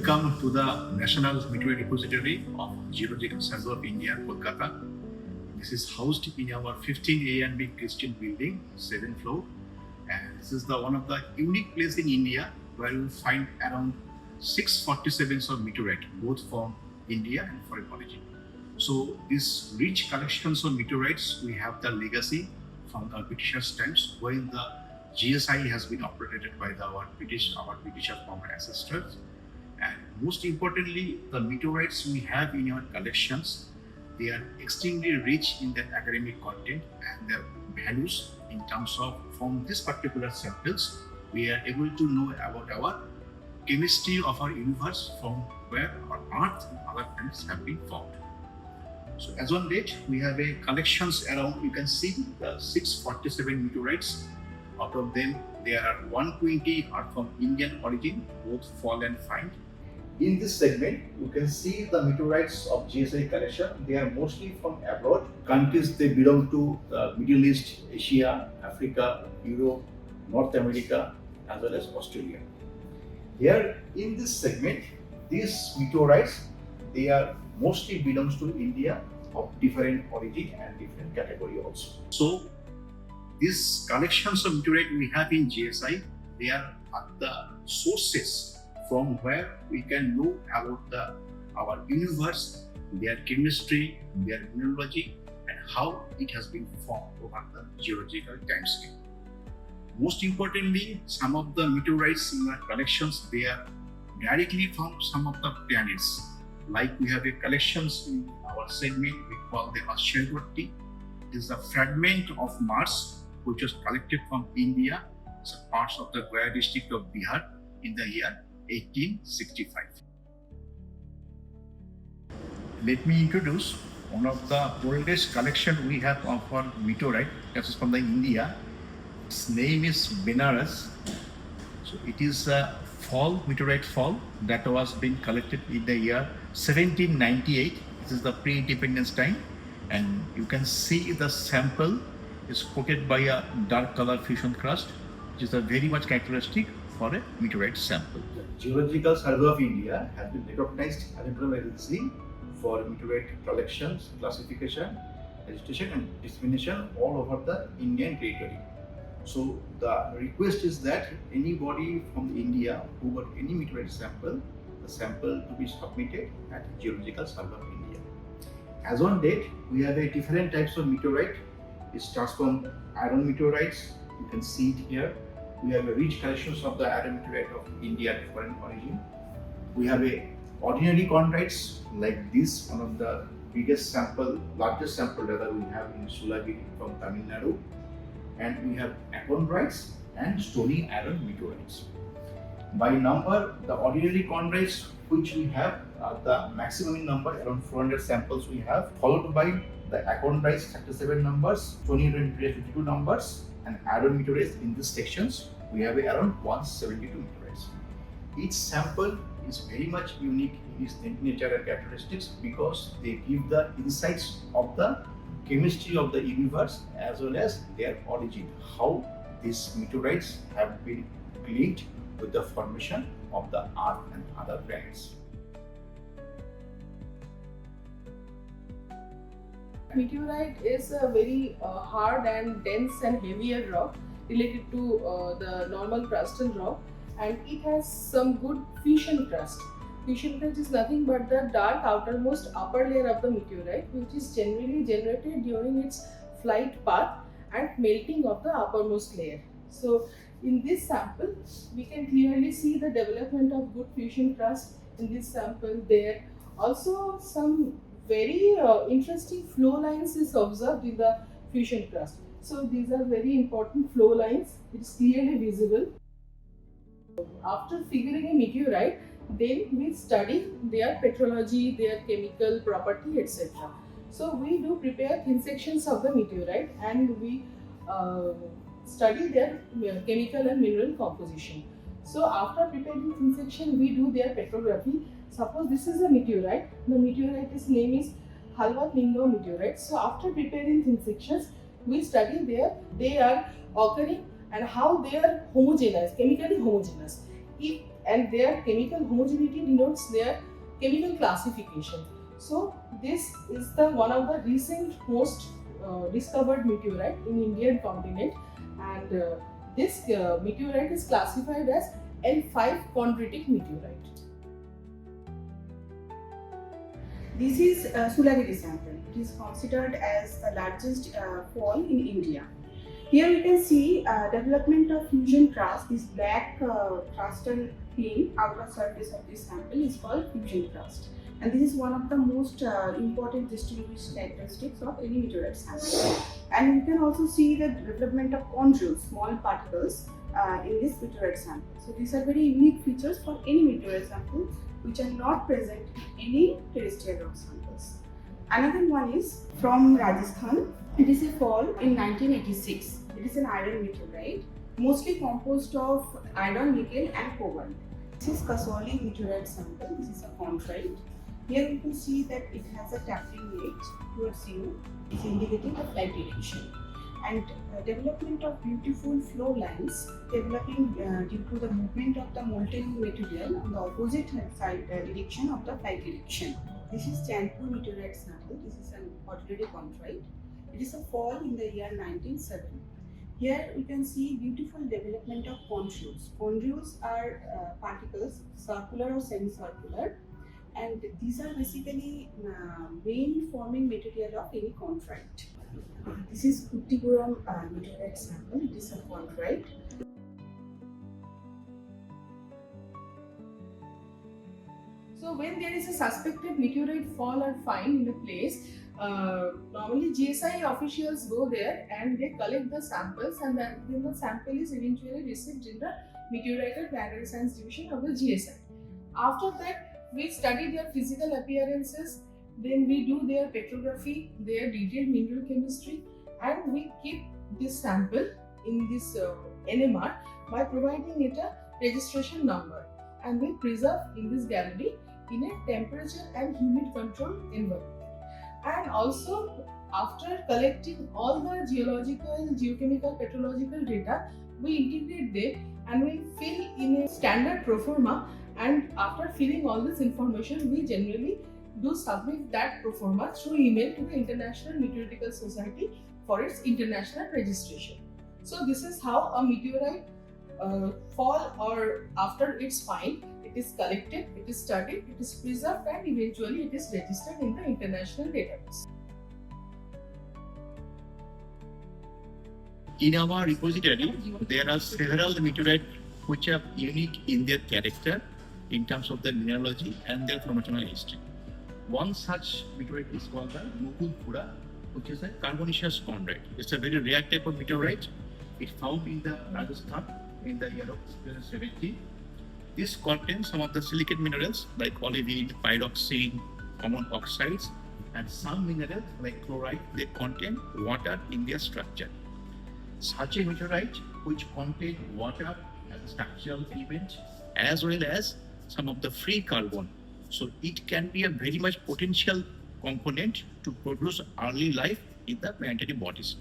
Welcome to the National Meteorite Repository of Geological Survey of India, Kolkata. This is housed in our 15 A and B Christian building, 7th floor. And this is one of the unique place in India where you will find around 647 of meteorite, both from India and foreign origin. So these rich collections of meteorites, we have the legacy from the British times when the GSI has been operated by our British former ancestors. And most importantly, the meteorites we have in our collections, they are extremely rich in their academic content and their values in terms of from these particular samples, we are able to know about our chemistry of our universe from where our Earth and other planets have been formed. So as on date, we have a collections around, you can see the 647 meteorites. Out of them, there are 120 are from Indian origin, both fall and find. In this segment, you can see the meteorites of GSI collection. They are mostly from abroad. Countries they belong to the Middle East, Asia, Africa, Europe, North America, as well as Australia. Here in this segment, these meteorites, they are mostly belongs to India of different origin and different category also. So these collections of meteorite we have in GSI, they are at the sources from where we can know about our universe, their chemistry, their mineralogy, and how it has been formed over the geological timescale. Most importantly, some of the meteorites in our collections, they are directly from some of the planets. Like we have a collections in our segment we call the Ashayagoti. It is a fragment of Mars which was collected from India as a part of the Gaya district of Bihar in the year 1865. Let me introduce one of the oldest collection we have of our meteorite, that is from the India. Its name is Benares. So it is a meteorite fall that was being collected in the year 1798. This is the pre-independence time, and you can see the sample is coated by a dark color fusion crust, which is a very much characteristic for a meteorite sample. The Geological Survey of India has been recognized as a international agency for meteorite collections, classification, registration and dissemination all over the Indian territory. So the request is that anybody from India who got any meteorite sample, the sample to be submitted at Geological Survey of India. As on date, we have a different types of meteorite. It starts from iron meteorites. You can see it here. We have a rich collections of the iron meteorite of Indian foreign origin. We have a ordinary chondrites like this, one of the biggest sample, largest sample data we have in Sulagiri from Tamil Nadu. And we have achondrites and stony iron meteorites. By number, the ordinary chondrites which we have the maximum in number, around 400 samples we have, followed by the achondrites 37 numbers, stony iron meteorites 52 numbers, and iron meteorites in these sections we have around 172 meteorites. Each sample is very much unique in its nature and characteristics because they give the insights of the chemistry of the universe as well as their origin, how these meteorites have been linked with the formation of the Earth and other planets. Meteorite is a very hard and dense and heavier rock related to the normal crustal rock, and it has some good fission crust. Fission crust is nothing but the dark outermost upper layer of the meteorite, which is generally generated during its flight path and melting of the uppermost layer. So in this sample, we can clearly see the development of good fusion crust in this sample there. Also some very interesting flow lines is observed in the fusion crust. So these are very important flow lines. It is clearly visible. After figuring a meteorite, then we study their petrology, their chemical property, etc. So we do prepare thin sections of the meteorite and we study their chemical and mineral composition. So after preparing thin section, we do their petrography. Suppose this is a meteorite. The meteorite's name is Halvat Lingam meteorite. So after preparing thin sections, we study they are occurring and how they are homogeneous, chemically homogeneous. If and their chemical homogeneity denotes their chemical classification. So this is the one of the recent most discovered meteorite in Indian continent, and this meteorite is classified as L5 chondritic meteorite. This is Sulagiri sample. It is considered as the largest fall in India. Here we can see development of fusion crust. This black crustal thin outer surface of this sample is called fusion crust. And this is one of the most important distinguished characteristics of any meteorite sample. And you can also see the development of chondrules, small particles in this meteorite sample. So these are very unique features for any meteorite sample which are not present in any terrestrial rock samples. Another one is from Rajasthan. It is a fall in 1986. It is an iron meteorite, mostly composed of iron, nickel and cobalt. This is Kasoli meteorite sample. This is a chondrite. Here you can see that it has a tapering edge towards you. It's indicating a flight direction. And development of beautiful flow lines developing due to the movement of the molten material on the opposite side direction of the flight direction. This is Chandpur meteorite sample. This is an ordinary chondrite. It is a fall in the year 1907. Here we can see beautiful development of chondrules. Chondrules are particles, circular or semicircular, and these are basically vein forming material of any chondrite. This is Kuttipuram meteorite sample. It is a chondrite. So when there is a suspected meteorite fall or find in a place, normally GSI officials go there and they collect the samples, and then the sample is eventually received in the Meteorite and Planetary Science Division of the GSI. After that, we study their physical appearances, then we do their petrography, their detailed mineral chemistry, and we keep this sample in this NMR by providing it a registration number, and we preserve in this gallery in a temperature and humid controlled environment. And also, after collecting all the geological, geochemical, petrological data, we integrate them and we fill in a standard proforma, and after filling all this information, we generally do submit that proforma through email to the International Meteorological Society for its international registration. So this is how a meteorite fall or after its find, it is collected, it is studied, it is preserved, and eventually it is registered in the international database. In our repository, there are several meteorites which are unique in their character in terms of their mineralogy and their formational history. One such meteorite is called the Nukulpura, which is a carbonaceous chondrite. It's a very rare type of meteorite. It's found in the Rajasthan in the year of 1770. This contains some of the silicate minerals like olivine, pyroxene, common oxides, and some minerals like chloride. They contain water in their structure. Such a meteorite which contains water as a structural element as well as some of the free carbon. So it can be a very much potential component to produce early life in the planetary bodies.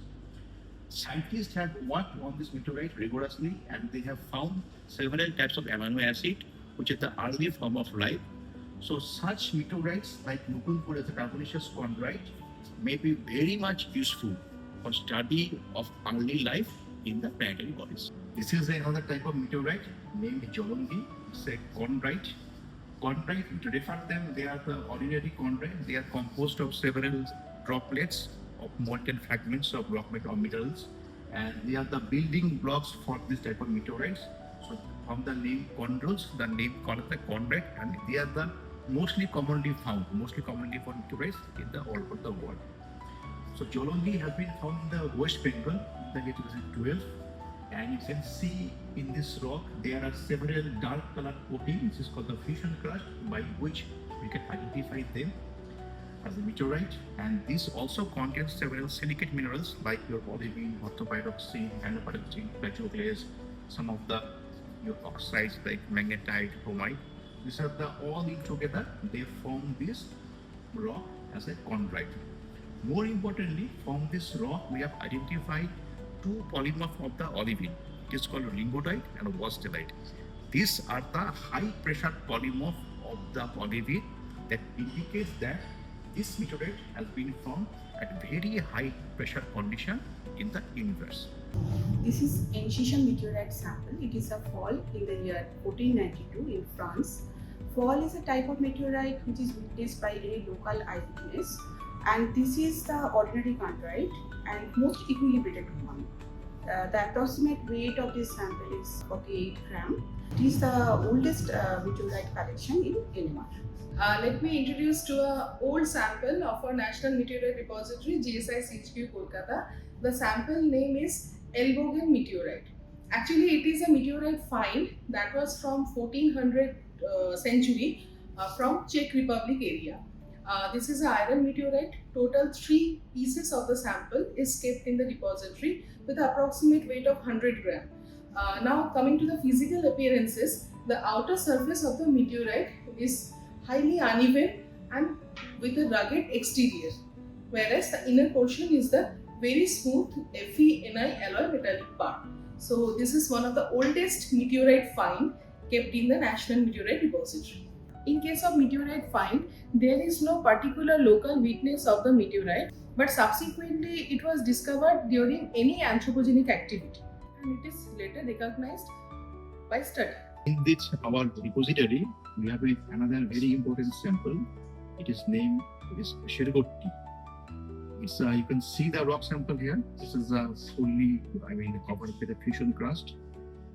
Scientists have worked on this meteorite rigorously, and they have found several types of amino acid, which is the early form of life. So such meteorites like Nukulpur as a carbonaceous chondrite may be very much useful for study of early life in the planetary bodies. This is another type of meteorite named Geological. It's a chondrite. Chondrite, to refer them, they are the ordinary chondrite. They are composed of several droplets of molten fragments of rock minerals, and they are the building blocks for this type of meteorites. So from the name chondrules, the name called the chondrite, and they are the mostly commonly found meteorites in the all over the world. So geology has been found in the West Bengal in the year 2012, and you can see in this rock there are several dark colored coatings, which is called the fusion crust, by which we can identify them as a meteorite. And this also contains several silicate minerals like your olivine, orthopyroxene, nanopyroxene, petroglyphs, some of the your oxides like magnetite, chromite. These are the all in together, they form this rock as a chondrite. More importantly, from this rock we have identified two polymorphs of the olivine. It is called lingotite and wurtzellite. these are the high pressure polymorph of the polyvid that indicates that this meteorite has been formed at very high pressure condition in the universe. This is incision meteorite sample. It is a fall in the year 1492 in France. Fall is a type of meteorite which is witnessed by any local eyewitness, and this is the ordinary chondrite and most equilibrated one. The approximate weight of this sample is 48 gram. It is the oldest meteorite collection in Myanmar. Let me introduce to an old sample of our National Meteorite Repository, GSI CHQ Kolkata. The sample name is Elbogen meteorite. Actually, it is a meteorite find that was from 1400 century from Czech Republic area. This is an iron meteorite. Total 3 pieces of the sample is kept in the repository with approximate weight of 100 gram. Now coming to the physical appearances, the outer surface of the meteorite is highly uneven and with a rugged exterior, whereas the inner portion is the very smooth Fe-Ni alloy metallic part. So this is one of the oldest meteorite find kept in the National Meteorite Repository. In case of meteorite find, there is no particular local witness of the meteorite, but subsequently it was discovered during any anthropogenic activity, and it is later recognized by study. In this our repository, we have another very important sample. It is named Shergotti. It's you can see the rock sample here. This is fully, covered with a fusion crust,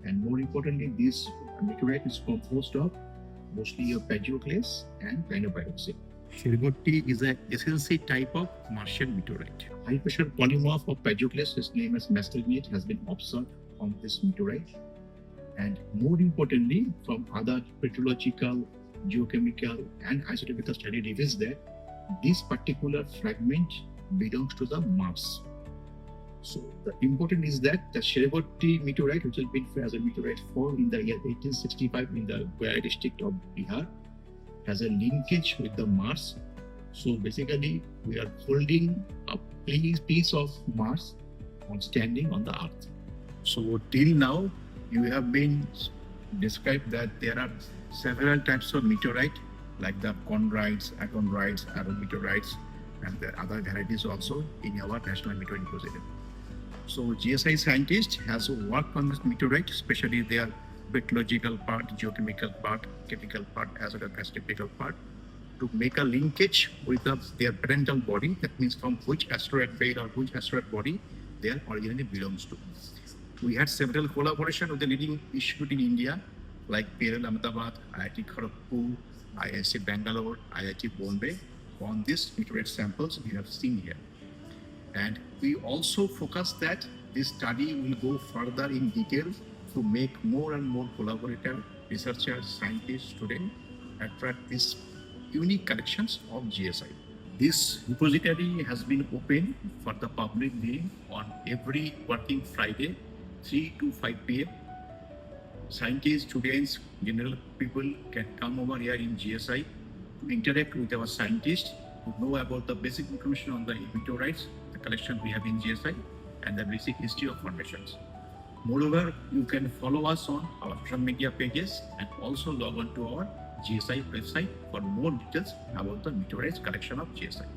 and more importantly, this meteorite is composed of mostly of plagioclase and cyanopyroxene. Shergotti is an essential type of Martian meteorite. High pressure polymorph of plagioclase, his name is mastelnate, has been observed on this meteorite. And more importantly, from other petrological, geochemical, and isotopical study reveals that this particular fragment belongs to the Mars. So the important is that the Shergotti meteorite, which has been as a meteorite formed in the year 1865 in the Gaya district of Bihar, has a linkage with the Mars. So basically, we are holding a piece of Mars on standing on the Earth. So till now, you have been described that there are several types of meteorite, like the chondrites, achondrites, aerometeorites, and the other varieties also in our National Meteorite Repository. So GSI scientist has worked on this meteorite, especially their petrological part, geochemical part, chemical part, as well as technical part, to make a linkage with their parental body. That means from which asteroid belt or which asteroid body they originally belongs to. We had several collaboration with the leading institute in India, like PLL Ahmedabad, IIT Kharagpur, IIC Bangalore, IIT Bombay, on these meteorite samples we have seen here. And we also focus that this study will go further in detail to make more and more collaborator, researchers, scientists, students attract these unique collections of GSI. This repository has been open for the public viewing on every working Friday, 3 to 5 p.m. Scientists, students, general people can come over here in GSI to interact with our scientists, to know about the basic information on the meteorites, the collection we have in GSI, and the basic history of formations. Moreover, you can follow us on our social media pages and also log on to our GSI website for more details about the meteorites collection of GSI.